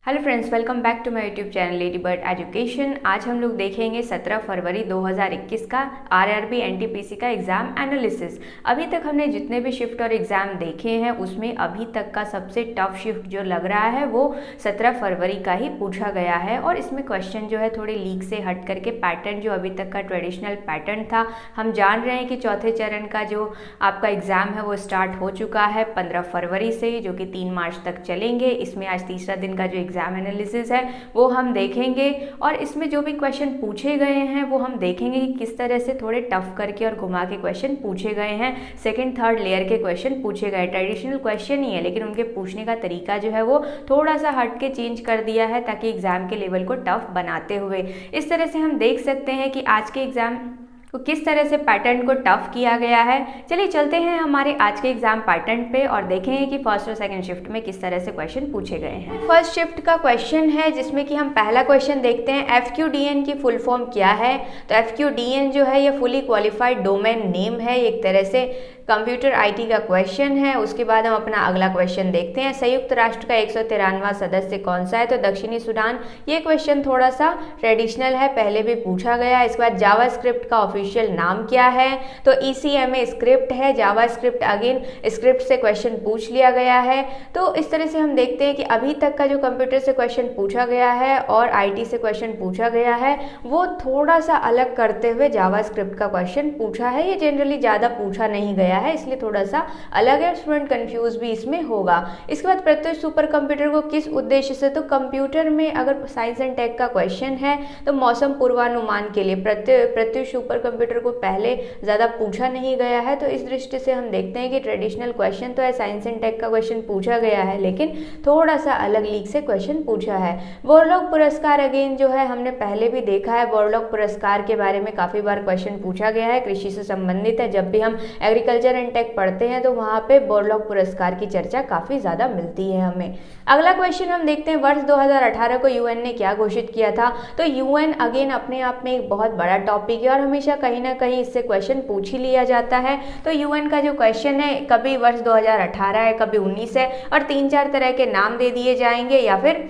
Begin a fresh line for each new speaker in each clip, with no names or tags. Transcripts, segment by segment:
Hello friends, welcome back to my YouTube channel lady bird education. आज हम लोग देखेंगे 17 फरवरी 2021 का आरआरबी एनटीपीसी का एग्ज़ाम एनालिसिस। अभी तक हमने जितने भी शिफ्ट और एग्ज़ाम देखे हैं उसमें अभी तक का सबसे टफ शिफ्ट जो लग रहा है वो 17 फरवरी का ही पूछा गया है। और इसमें क्वेश्चन जो है थोड़े लीक से हट करके पैटर्न जो अभी तक का ट्रेडिशनल पैटर्न था, हम जान रहे हैं कि चौथे चरण का जो आपका एग्ज़ाम है वो स्टार्ट हो चुका है 15 फरवरी से, जो कि 3 मार्च तक चलेंगे। इसमें आज तीसरा दिन का जो एग्जाम एनालिसिस है वो हम देखेंगे और इसमें जो भी क्वेश्चन पूछे गए हैं वो हम देखेंगे कि किस तरह से थोड़े टफ करके और घुमा के क्वेश्चन पूछे गए हैं। सेकंड थर्ड लेयर के क्वेश्चन पूछे गए, ट्रेडिशनल क्वेश्चन ही है लेकिन उनके पूछने का तरीका जो है वो थोड़ा सा हट के चेंज कर दिया है ताकि एग्जाम के लेवल को टफ बनाते हुए। इस तरह से हम देख सकते हैं कि आज के एग्जाम तो किस तरह से पैटर्न को टफ किया गया है। चलिए चलते हैं हमारे आज के एग्जाम पैटर्न पे और देखेंगे कि फर्स्ट और सेकंड शिफ्ट में किस तरह से क्वेश्चन पूछे गए हैं। फर्स्ट शिफ्ट का क्वेश्चन है जिसमें कि हम पहला क्वेश्चन देखते हैं, FQDN की फुल फॉर्म क्या है। तो FQDN जो है ये फुली क्वालिफाइड डोमेन नेम है, एक तरह से कंप्यूटर IT का क्वेश्चन है। उसके बाद हम अपना अगला क्वेश्चन देखते हैं, संयुक्त राष्ट्र का 193वां सदस्य कौन सा है। तो दक्षिणी सूडान। ये क्वेश्चन थोड़ा सा ट्रेडिशनल है, पहले भी पूछा गया। इसके बाद जावास्क्रिप्ट का ऑफिशियल नाम क्या है। तो ECMA स्क्रिप्ट है, जावास्क्रिप्ट अगेन स्क्रिप्ट से क्वेश्चन पूछ लिया गया है। तो इस तरह से हम देखते हैं कि अभी तक का जो कंप्यूटर से क्वेश्चन पूछा गया है और IT से क्वेश्चन पूछा गया है वो थोड़ा सा अलग करते हुए जावास्क्रिप्ट का क्वेश्चन पूछा है। ये जनरली ज़्यादा पूछा नहीं गया है इसलिए थोड़ा सा अलग है, स्टूडेंट कंफ्यूज भी इसमें होगा। इसके बाद प्रत्युष सुपर कंप्यूटर को किस उद्देश्य से, तो कंप्यूटर में अगर साइंस एंड टेक का क्वेश्चन है तो मौसम पूर्वानुमान के लिए प्रत्युष सुपर कंप्यूटर को पहले ज़्यादा पूछा नहीं गया है। तो इस दृष्टि से हम देखते हैं कि ट्रेडिशनल क्वेश्चन तो है, साइंस एंड टेक का क्वेश्चन पूछा गया है लेकिन थोड़ा सा अलग लीक से क्वेश्चन पूछा है। बोरलॉग पुरस्कार अगेन जो है हमने पहले भी देखा है, बोरलॉग पुरस्कार के बारे में काफ़ी बार क्वेश्चन पूछा गया है, कृषि से संबंधित है। जब भी हम एग्रीकल्चर एंड टेक पढ़ते हैं तो वहाँ पे बोरलॉग पुरस्कार की चर्चा काफ़ी ज़्यादा मिलती है हमें। अगला क्वेश्चन हम देखते हैं, वर्ष 2018 को UN ने क्या घोषित किया था। तो UN अगेन अपने आप में एक बहुत बड़ा टॉपिक है और हमेशा कहीं ना कहीं इससे क्वेश्चन पूछ ही लिया जाता है। तो UN का जो क्वेश्चन है कभी वर्ष 2018 है, कभी 19 है और 3-4 तरह के नाम दे दिए जाएंगे या फिर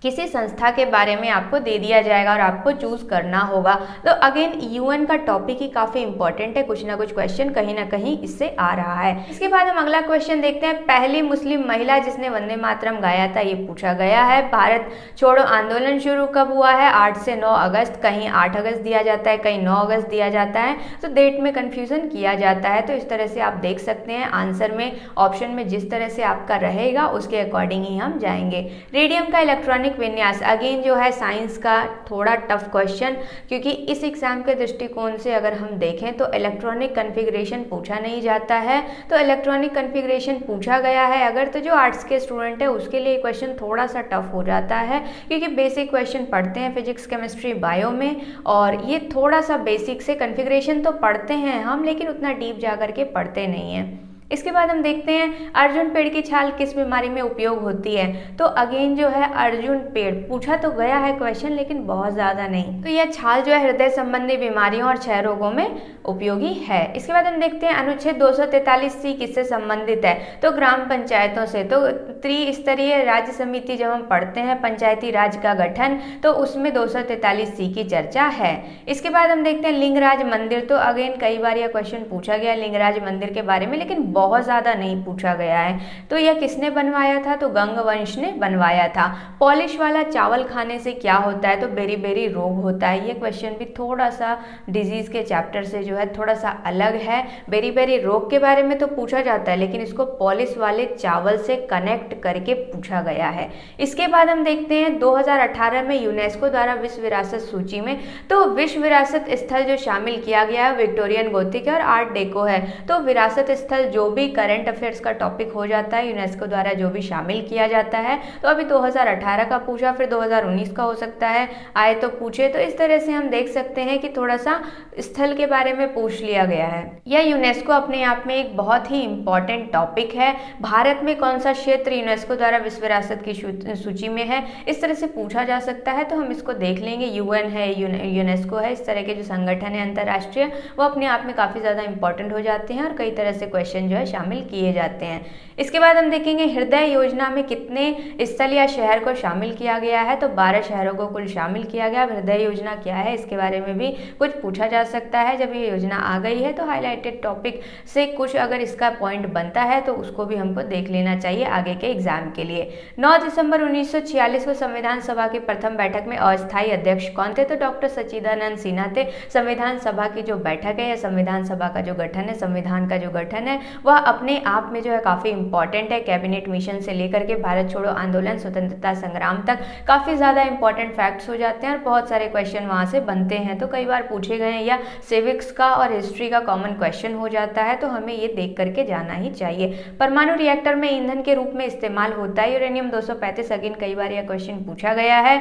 किसी संस्था के बारे में आपको दे दिया जाएगा और आपको चूज करना होगा। तो अगेन UN का टॉपिक ही काफ़ी इंपॉर्टेंट है, कुछ ना कुछ क्वेश्चन कहीं ना कहीं इससे आ रहा है। इसके बाद हम अगला क्वेश्चन देखते हैं, पहली मुस्लिम महिला जिसने वंदे मातरम गाया था ये पूछा गया है। भारत छोड़ो आंदोलन शुरू कब हुआ है, 8 से 9 अगस्त, कहीं 8 अगस्त दिया जाता है कहीं 9 अगस्त दिया जाता है, तो डेट में कन्फ्यूजन किया जाता है। तो इस तरह से आप देख सकते हैं आंसर में ऑप्शन में जिस तरह से आपका रहेगा उसके अकॉर्डिंग ही हम जाएंगे। रेडियम का इलेक्ट्रॉनिक विन्यास अगेन जो है साइंस का थोड़ा टफ क्वेश्चन, क्योंकि इस एग्जाम के दृष्टिकोण से अगर हम देखें तो इलेक्ट्रॉनिक कॉन्फ़िगरेशन पूछा नहीं जाता है। तो इलेक्ट्रॉनिक कॉन्फ़िगरेशन पूछा गया है अगर, तो जो आर्ट्स के स्टूडेंट है उसके लिए क्वेश्चन थोड़ा सा टफ हो जाता है क्योंकि बेसिक क्वेश्चन पढ़ते हैं फिजिक्स केमिस्ट्री बायो में और ये थोड़ा सा बेसिक से कॉन्फ़िगरेशन तो पढ़ते हैं हम लेकिन उतना डीप जा करके पढ़ते नहीं हैं। इसके बाद हम देखते हैं अर्जुन पेड़ की छाल किस बीमारी में उपयोग होती है। तो अगेन जो है अर्जुन पेड़ पूछा तो गया है क्वेश्चन लेकिन बहुत ज़्यादा नहीं। तो यह छाल जो है हृदय संबंधी बीमारियों और क्षय रोगों में उपयोगी है। इसके बाद हम देखते हैं अनुच्छेद 243C किससे संबंधित है। तो ग्राम पंचायतों से। तो त्रिस्तरीय राज्य समिति जब हम पढ़ते हैं पंचायती राज का गठन तो उसमें 243C की चर्चा है। इसके बाद हम देखते हैं लिंगराज मंदिर। तो अगेन कई बार यह क्वेश्चन पूछा गया लिंगराज मंदिर के बारे में लेकिन बहुत ज़्यादा नहीं पूछा गया है। तो यह किसने बनवाया था, तो गंगवंश ने बनवाया था। पॉलिश वाला चावल खाने से क्या होता है, तो बेरी रोग होता है। ये क्वेश्चन भी थोड़ा सा डिजीज के चैप्टर से जो है थोड़ा सा अलग है। बेरी रोग के बारे में तो पूछा जाता है लेकिन इसको पॉलिश वाले चावल से कनेक्ट करके पूछा गया है। इसके बाद हम देखते हैं 2018 में यूनेस्को द्वारा विश्व विरासत सूची में तो विश्व विरासत स्थल जो शामिल किया गया है विक्टोरियन गोथिक और आर्ट डेको है। तो विरासत स्थल जो भी करंट अफेयर्स का टॉपिक हो जाता है यूनेस्को द्वारा जो भी शामिल किया जाता है। तो अभी 2018 का पूछा, फिर 2019 का हो सकता है आए तो पूछे। तो इस तरह से हम देख सकते हैं कि थोड़ा सा स्थल के बारे में पूछ लिया गया है। यह यूनेस्को अपने आप में एक बहुत ही इंपॉर्टेंट टॉपिक है। भारत में कौन सा क्षेत्र यूनेस्को द्वारा विश्व विरासत की सूची में है, इस तरह से पूछा जा सकता है। तो हम इसको देख लेंगे, UN है, यूनेस्को है, इस तरह के जो संगठन है अंतर्राष्ट्रीय वो अपने आप में काफ़ी ज़्यादा इंपॉर्टेंट हो जाते हैं और कई तरह से क्वेश्चन जो है शामिल किए जाते हैं। इसके बाद हम देखेंगे हृदय योजना में कितने स्थल या शहर को शामिल किया गया है, तो 12 शहरों को कुल शामिल किया गया। हृदय योजना क्या है इसके बारे में भी कुछ पूछा जा सकता है। जब ये योजना आ गई है तो हाईलाइटेड टॉपिक से कुछ अगर इसका पॉइंट बनता है तो उसको भी हमको देख लेना चाहिए आगे के एग्जाम के लिए। 9 दिसंबर 1946 को संविधान सभा की प्रथम बैठक में अस्थायी अध्यक्ष कौन थे, तो डॉक्टर सच्चिदानंद सिन्हा थे। संविधान सभा की जो बैठक है या संविधान सभा का जो गठन है, संविधान का जो गठन है वह अपने आप में जो है काफी इंपॉर्टेंट है। कैबिनेट मिशन से लेकर के भारत छोड़ो आंदोलन, स्वतंत्रता संग्राम तक काफी ज्यादा इंपॉर्टेंट फैक्ट्स हो जाते हैं और बहुत सारे क्वेश्चन वहां से बनते हैं, तो कई बार पूछे गए हैं या सिविक्स का और हिस्ट्री का कॉमन क्वेश्चन हो जाता है, तो हमें ये देख करके जाना ही चाहिए। परमाणु रिएक्टर में ईंधन के रूप में इस्तेमाल होता है यूरेनियम 235। अगेन कई बार यह क्वेश्चन पूछा गया है,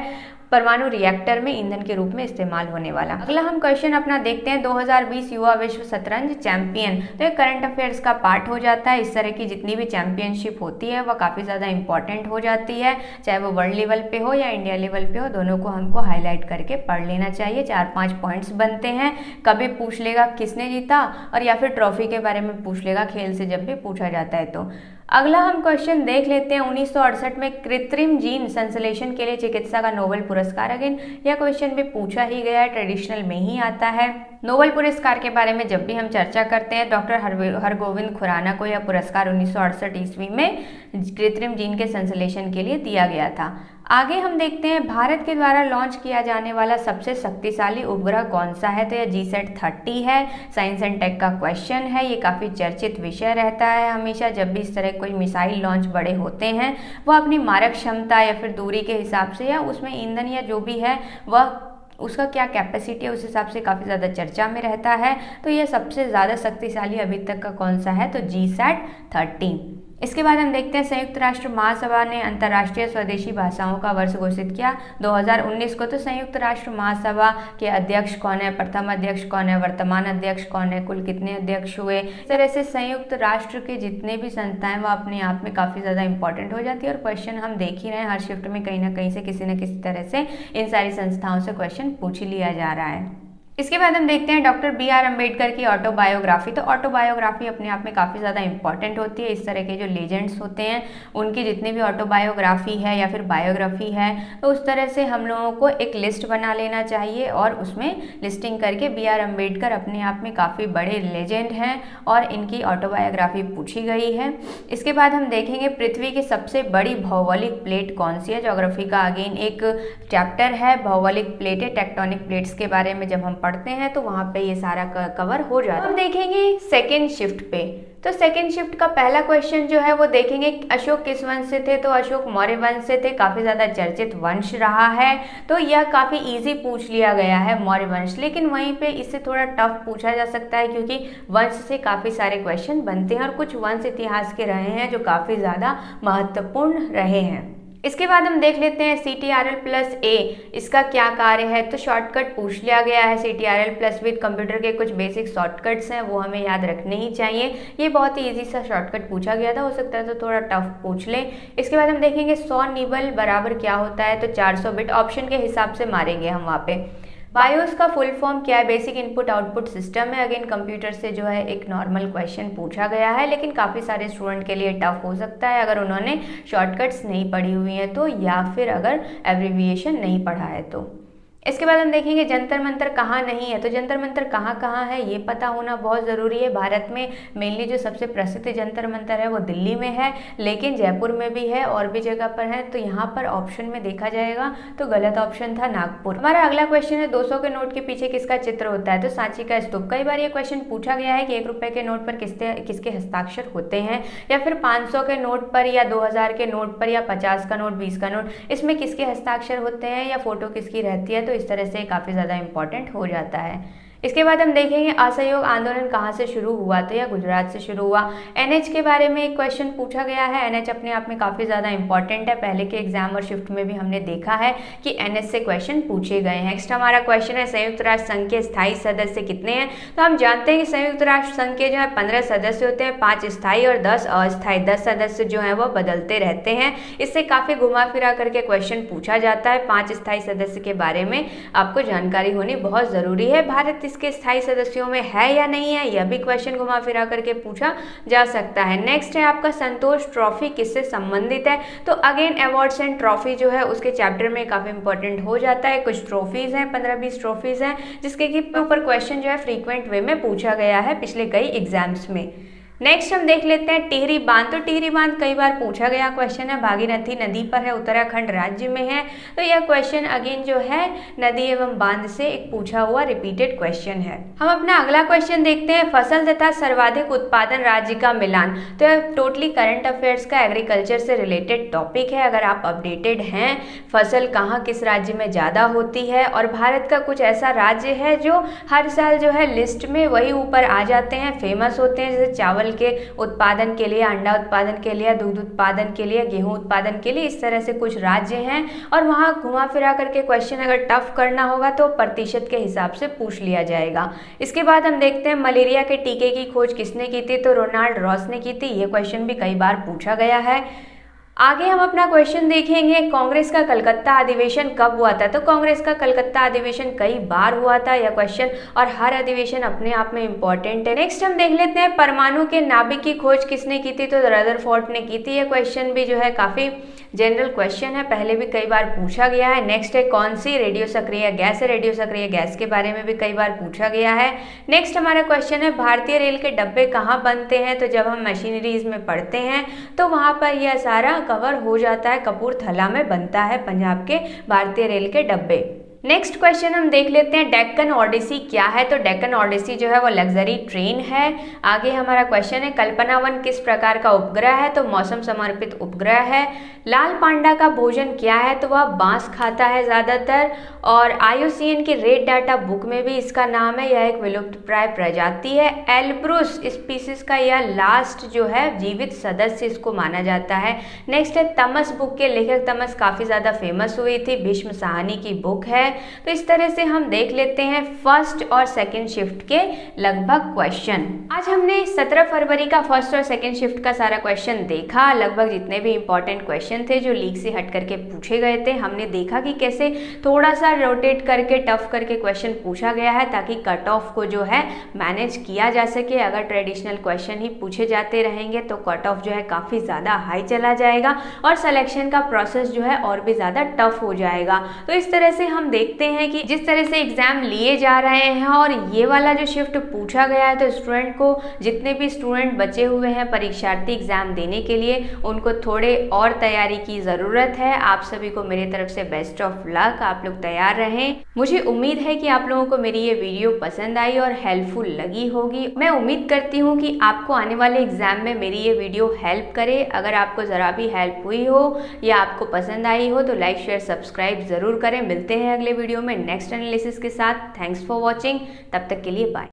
परमाणु रिएक्टर में ईंधन के रूप में इस्तेमाल होने वाला। अगला हम क्वेश्चन अपना देखते हैं 2020 युवा विश्व शतरंज चैंपियन, तो ये करंट अफेयर्स का पार्ट हो जाता है। इस तरह की जितनी भी चैंपियनशिप होती है वह काफ़ी ज़्यादा इंपॉर्टेंट हो जाती है, चाहे वो वर्ल्ड लेवल पे हो या इंडिया लेवल पे हो, दोनों को हमको हाईलाइट करके पढ़ लेना चाहिए। 4-5 पॉइंट्स बनते हैं, कभी पूछ लेगा किसने जीता और या फिर ट्रॉफी के बारे में पूछ लेगा खेल से जब भी पूछा जाता है तो। अगला हम क्वेश्चन देख लेते हैं 1968 में कृत्रिम जीन संश्लेषण के लिए चिकित्सा का नोबेल पुरस्कार। अगेन यह क्वेश्चन भी पूछा ही गया है, ट्रेडिशनल में ही आता है। नोबेल पुरस्कार के बारे में जब भी हम चर्चा करते हैं, डॉक्टर हरगोविंद खुराना को यह पुरस्कार 1968 ईस्वी में कृत्रिम जीन के संश्लेषण के लिए दिया गया था। आगे हम देखते हैं भारत के द्वारा लॉन्च किया जाने वाला सबसे शक्तिशाली उपग्रह कौन सा है, तो यह GSAT-30 है। साइंस एंड टेक का क्वेश्चन है, ये काफ़ी चर्चित विषय रहता है हमेशा जब भी इस तरह कोई मिसाइल लॉन्च बड़े होते हैं। वह अपनी मारक क्षमता या फिर दूरी के हिसाब से या उसमें ईंधन या जो भी है वह उसका क्या कैपेसिटी है उस हिसाब से काफ़ी ज़्यादा चर्चा में रहता है। तो यह सबसे ज़्यादा शक्तिशाली अभी तक का कौन सा है, तो GSAT-30। इसके बाद हम देखते हैं संयुक्त राष्ट्र महासभा ने अंतर्राष्ट्रीय स्वदेशी भाषाओं का वर्ष घोषित किया 2019 को। तो संयुक्त राष्ट्र महासभा के अध्यक्ष कौन है, प्रथम अध्यक्ष कौन है, वर्तमान अध्यक्ष कौन है, कुल कितने अध्यक्ष हुए। इस तरह से संयुक्त राष्ट्र के जितने भी संस्थाएं वो अपने आप में काफ़ी ज़्यादा इंपॉर्टेंट हो जाती है और क्वेश्चन हम देख ही रहे हैं हर शिफ्ट में कहीं ना कहीं से किसी न किसी तरह से इन सारी संस्थाओं से क्वेश्चन पूछ लिया जा रहा है। इसके बाद हम देखते हैं डॉक्टर BR अम्बेडकर की ऑटोबायोग्राफी। तो ऑटोबायोग्राफी अपने आप में काफ़ी ज़्यादा इंपॉर्टेंट होती है। इस तरह के जो लेजेंड्स होते हैं उनकी जितनी भी ऑटोबायोग्राफी है या फिर बायोग्राफी है तो उस तरह से हम लोगों को एक लिस्ट बना लेना चाहिए और उसमें लिस्टिंग करके BR अम्बेडकर अपने आप में काफ़ी बड़े लेजेंड हैं और इनकी ऑटोबायोग्राफी पूछी गई है। इसके बाद हम देखेंगे पृथ्वी की सबसे बड़ी भौगोलिक प्लेट कौन सी है। ज्योग्राफी का अगेन एक चैप्टर है भौगोलिक प्लेटें, टेक्टोनिक प्लेट्स के बारे में जब हम पढ़ते हैं तो वहां पे ये सारा कवर हो जाता है। हम देखेंगे सेकेंड शिफ्ट पे, तो सेकेंड शिफ्ट का पहला क्वेश्चन जो है वो देखेंगे अशोक किस वंश से थे, तो अशोक मौर्य वंश से थे। काफ़ी ज़्यादा चर्चित वंश रहा है तो यह काफ़ी इजी पूछ लिया गया है मौर्य वंश, लेकिन वहीं पे इससे थोड़ा टफ पूछा जा सकता है क्योंकि वंश से काफ़ी सारे क्वेश्चन बनते हैं और कुछ वंश इतिहास के रहे हैं जो काफ़ी ज़्यादा महत्वपूर्ण रहे हैं। इसके बाद हम देख लेते हैं CTRL+A इसका क्या कार्य है, तो शॉर्टकट पूछ लिया गया है। CTRL+ विद कंप्यूटर के कुछ बेसिक शॉर्टकट्स हैं वो हमें याद रखने ही चाहिए। ये बहुत ही इजी सा शॉर्टकट पूछा गया था, हो सकता है तो थोड़ा टफ पूछ ले। इसके बाद हम देखेंगे 100 निबल बराबर क्या होता है, तो 400 बिट ऑप्शन के हिसाब से मारेंगे हम वहाँ पे। बायोस का फुल फॉर्म क्या है, बेसिक इनपुट आउटपुट सिस्टम है। अगेन कंप्यूटर से जो है एक नॉर्मल क्वेश्चन पूछा गया है लेकिन काफ़ी सारे स्टूडेंट के लिए टफ हो सकता है अगर उन्होंने शॉर्टकट्स नहीं पढ़ी हुई हैं तो या फिर अगर एब्रिविएशन नहीं पढ़ा है तो। इसके बाद हम देखेंगे जंतर मंतर कहाँ नहीं है, तो जंतर मंतर कहाँ कहाँ है ये पता होना बहुत ज़रूरी है। भारत में मेनली जो सबसे प्रसिद्ध जंतर मंतर है वो दिल्ली में है, लेकिन जयपुर में भी है और भी जगह पर है। तो यहाँ पर ऑप्शन में देखा जाएगा तो गलत ऑप्शन था नागपुर। हमारा अगला क्वेश्चन है 200 के नोट के पीछे किसका चित्र होता है, तो सांची का स्तूप। कई बार ये क्वेश्चन पूछा गया है कि 1 रुपये के नोट पर किसके हस्ताक्षर होते हैं, या फिर 500 के नोट पर या 2000 के नोट पर या 50 का नोट, 20 का नोट, इसमें किसके हस्ताक्षर होते हैं या फोटो किसकी रहती है। तो इस तरह से काफ़ी ज़्यादा इंपॉर्टेंट हो जाता है। इसके बाद हम देखेंगे असहयोग आंदोलन कहाँ से शुरू हुआ, तो यह गुजरात से शुरू हुआ। NH के बारे में एक क्वेश्चन पूछा गया है। NH अपने आप में काफ़ी ज़्यादा इंपॉर्टेंट है, पहले के एग्जाम और शिफ्ट में भी हमने देखा है कि NH से क्वेश्चन पूछे गए हैं। नेक्स्ट हमारा क्वेश्चन है संयुक्त राष्ट्र संघ के स्थायी सदस्य कितने हैं, तो हम जानते हैं कि संयुक्त राष्ट्र संघ के जो है 15 सदस्य होते हैं, 5 स्थायी और 10 अस्थायी। 10 सदस्य जो है वो बदलते रहते हैं। इससे काफ़ी घुमा फिरा करके क्वेश्चन पूछा जाता है। 5 स्थायी सदस्य के बारे में आपको जानकारी होनी बहुत ज़रूरी है। भारत ऑफिस के स्थायी सदस्यों में है या नहीं है, यह भी क्वेश्चन घुमा फिरा करके पूछा जा सकता है। नेक्स्ट है आपका संतोष ट्रॉफी किससे संबंधित है, तो अगेन अवार्ड्स एंड ट्रॉफी जो है उसके चैप्टर में काफी इंपॉर्टेंट हो जाता है। कुछ ट्रॉफीज हैं, 15-20 ट्रॉफीज हैं जिसके की ऊपर क्वेश्चन जो है फ्रीक्वेंट वे में पूछा गया है पिछले कई एग्जाम्स में। नेक्स्ट हम देख लेते हैं टिहरी बांध। तो टिहरी बांध कई बार पूछा गया क्वेश्चन है, भागीरथी नदी पर है, उत्तराखंड राज्य में है। तो यह क्वेश्चन अगेन जो है नदी एवं बांध से एक पूछा हुआ रिपीटेड क्वेश्चन है। हम अपना अगला क्वेश्चन देखते हैं, फसल तथा सर्वाधिक उत्पादन राज्य का मिलान। तो यह टोटली करंट अफेयर्स का एग्रीकल्चर से रिलेटेड टॉपिक है। अगर आप अपडेटेड हैं फसल कहाँ किस राज्य में ज़्यादा होती है, और भारत का कुछ ऐसा राज्य है जो हर साल जो है लिस्ट में वही ऊपर आ जाते हैं, फेमस होते हैं, जैसे चावल के उत्पादन के लिए, अंडा उत्पादन के लिए, दूध उत्पादन के लिए, गेहूं उत्पादन के लिए, इस तरह से कुछ राज्य हैं। और वहां घुमा फिरा करके क्वेश्चन अगर टफ करना होगा तो प्रतिशत के हिसाब से पूछ लिया जाएगा। इसके बाद हम देखते हैं मलेरिया के टीके की खोज किसने की थी, तो रोनाल्ड रॉस ने की थी। ये क्वेश्चन भी कई बार पूछा गया है। आगे हम अपना क्वेश्चन देखेंगे, कांग्रेस का कलकत्ता अधिवेशन कब हुआ था। तो कांग्रेस का कलकत्ता अधिवेशन कई बार हुआ था यह क्वेश्चन, और हर अधिवेशन अपने आप में इंपॉर्टेंट है। नेक्स्ट हम देख लेते हैं परमाणु के नाभिक की खोज किसने की थी, तो रदरफोर्ड ने की थी। यह क्वेश्चन भी जो है काफी जनरल क्वेश्चन है, पहले भी कई बार पूछा गया है। नेक्स्ट है कौन सी रेडियो सक्रिय गैस है, रेडियो सक्रिय गैस के बारे में भी कई बार पूछा गया है। नेक्स्ट हमारा क्वेश्चन है भारतीय रेल के डब्बे कहाँ बनते हैं, तो जब हम मशीनरीज में पढ़ते हैं तो वहां पर यह सारा कवर हो जाता है, कपूरथला में बनता है पंजाब के भारतीय रेल के डब्बे। नेक्स्ट क्वेश्चन हम देख लेते हैं डेक्कन ओडिसी क्या है, तो डेक्कन ओडिसी जो है वो लग्जरी ट्रेन है। आगे हमारा क्वेश्चन है कल्पना 1 किस प्रकार का उपग्रह है, तो मौसम समर्पित उपग्रह है। लाल पांडा का भोजन क्या है, तो वह बांस खाता है ज्यादातर, और IUCN की रेड डाटा बुक में भी इसका नाम है, यह एक विलुप्त प्राय प्रजाति है। एल्ब्रुस स्पीसीज का यह लास्ट जो है जीवित सदस्य इसको माना जाता है। नेक्स्ट है तमस बुक के लेखक, तमस काफी ज्यादा फेमस हुई थी, भीष्म साहनी की बुक है। तो इस तरह से हम देख लेते हैं फर्स्ट और सेकंड शिफ्ट के लगभग क्वेश्चन। आज हमने 17 फरवरी का फर्स्ट और सेकंड शिफ्ट का सारा क्वेश्चन देखा। लगभग जितने भी इंपॉर्टेंट क्वेश्चन थे जो लीक से हट करके पूछे गए थे, हमने देखा कि कैसे थोड़ा सा रोटेट करके टफ करके क्वेश्चन पूछा गया है ताकि कट ऑफ को जो है मैनेज किया जा सके। अगर ट्रेडिशनल क्वेश्चन ही पूछे जाते रहेंगे तो कट ऑफ जो है काफी ज्यादा हाई चला जाएगा और सिलेक्शन का प्रोसेस जो है और भी ज्यादा टफ हो जाएगा। तो इस तरह से हम देखते हैं कि जिस तरह से एग्जाम लिए जा रहे हैं और ये वाला जो शिफ्ट पूछा गया है, तो स्टूडेंट को, जितने भी स्टूडेंट बचे हुए हैं परीक्षार्थी एग्जाम देने के लिए, उनको थोड़े और तैयारी की ज़रूरत है। आप सभी को मेरी तरफ से बेस्ट ऑफ लक, आप लोग तैयार रहें। मुझे उम्मीद है कि आप लोगों को मेरी ये वीडियो पसंद आई और हेल्पफुल लगी होगी। मैं उम्मीद करती हूँ कि आपको आने वाले एग्जाम में मेरी ये वीडियो हेल्प करे। अगर आपको ज़रा भी हेल्प हुई हो या आपको पसंद आई हो तो लाइक शेयर सब्सक्राइब ज़रूर करें। मिलते हैं अगले वीडियो में नेक्स्ट एनालिसिस के साथ। थैंक्स फॉर वॉचिंग, तब तक के लिए बाय।